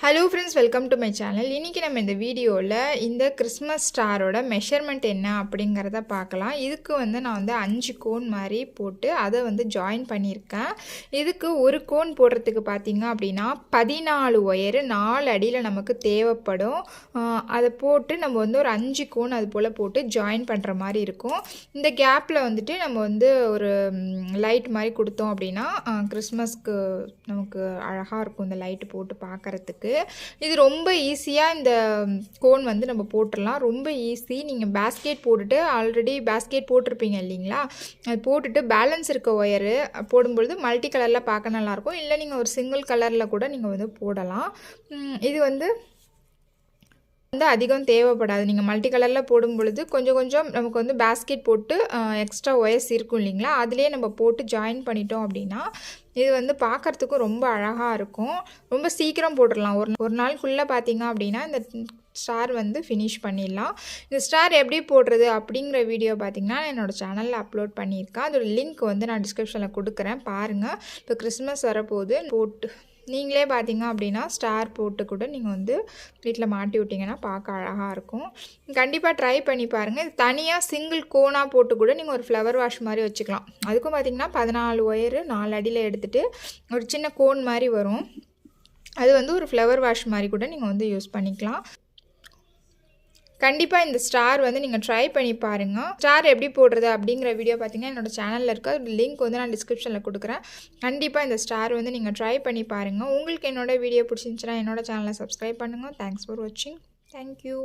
Hello friends, welcome to my channel. இன்றைக்கி நம்ம இந்த வீடியோவில் இந்த கிறிஸ்மஸ் ஸ்டாரோட மெஷர்மெண்ட் என்ன அப்படிங்கிறத பார்க்கலாம். இதுக்கு நான் 5 கோன் மாதிரி போட்டு அதை ஜாயின் பண்ணியிருக்கேன். இதுக்கு ஒரு கோன் போடுறதுக்கு பார்த்திங்க அப்படின்னா 14 ஒயரு 4 அடியில் நமக்கு தேவைப்படும். அதை போட்டு நம்ம ஒரு 5 கோன் அது போல் போட்டு ஜாயின் பண்ணுற மாதிரி இருக்கும். இந்த கேப்பில் நம்ம ஒரு லைட் மாதிரி கொடுத்தோம் அப்படின்னா கிறிஸ்மஸ்க்கு நமக்கு அழகாக இருக்கும் இந்த லைட்டு போட்டு பார்க்குறதுக்கு. இது ரொம்ப ஈஸியாக இந்த கோன் நம்ம போட்டுடலாம். ரொம்ப ஈஸி. நீங்கள் பேஸ்கெட் போட்டுட்டு ஆல்ரெடி பேஸ்கெட் போட்டிருப்பீங்க இல்லைங்களா, அது போட்டுட்டு பேலன்ஸ் இருக்க ஒயரு போடும்பொழுது மல்டி கலரில் பார்க்க நல்லாயிருக்கும். இல்லை நீங்கள் ஒரு சிங்கிள் கலரில் கூட நீங்கள் போடலாம். இது அதிகம் தேவைப்படாது. நீங்கள் மல்டி கலரில் போடும் பொழுது கொஞ்சம் நமக்கு பேஸ்கெட் போட்டு எக்ஸ்ட்ரா ஒயர்ஸ் இருக்கும் இல்லைங்களா, அதுலேயே நம்ம போட்டு ஜாயின் பண்ணிட்டோம் அப்படின்னா இது பார்க்குறதுக்கும் ரொம்ப அழகாக இருக்கும். ரொம்ப சீக்கிரம் போட்டுடலாம். ஒரு நாளுக்குள்ளே பார்த்தீங்க அப்படின்னா இந்த ஸ்டார் ஃபினிஷ் பண்ணிடலாம். இந்த ஸ்டார் எப்படி போடுறது அப்படிங்கிற வீடியோ பார்த்திங்கன்னா என்னோடய சேனலில் அப்லோட் பண்ணியிருக்கேன். அதோட லிங்க் நான் டிஸ்கிரிப்ஷனில் கொடுக்குறேன், பாருங்கள். இப்போ கிறிஸ்மஸ் வரப்போகுது, போட்டு நீங்களே பார்த்தீங்க அப்படின்னா ஸ்டார் போட்டு கூட நீங்கள் வீட்டில் மாட்டி விட்டிங்கன்னா பார்க்க அழகாக இருக்கும். கண்டிப்பாக ட்ரை பண்ணி பாருங்கள். இது தனியாக சிங்கிள் கோனாக போட்டு கூட நீங்கள் ஒரு ஃப்ளவர் வாஷ் மாதிரி வச்சுக்கலாம். அதுக்கும் பார்த்திங்கன்னா 14 ஒயரு 4 அடியில் எடுத்துகிட்டு ஒரு சின்ன கோன் மாதிரி வரும். அது ஒரு ஃப்ளவர் வாஷ் மாதிரி கூட நீங்கள் யூஸ் பண்ணிக்கலாம். கண்டிப்பாக இந்த ஸ்டார் நீங்கள் ட்ரை பண்ணி பாருங்கள். ஸ்டார் எப்படி போடுறது அப்படிங்கிற வீடியோ பார்த்தீங்கன்னா என்னோடய சேனலில் இருக்குது. அது லிங்க் நான் டிஸ்கிரிப்ஷனில் கொடுக்குறேன். கண்டிப்பாக இந்த ஸ்டார் நீங்கள் ட்ரை பண்ணி பாருங்கள். உங்களுக்கு என்னோடய வீடியோ பிடிச்சிருந்துச்சுன்னா என்னோடய சேனலை சப்ஸ்கிரைப் பண்ணுங்கள். தேங்க்ஸ் ஃபார் வாட்சிங். தேங்க்யூ.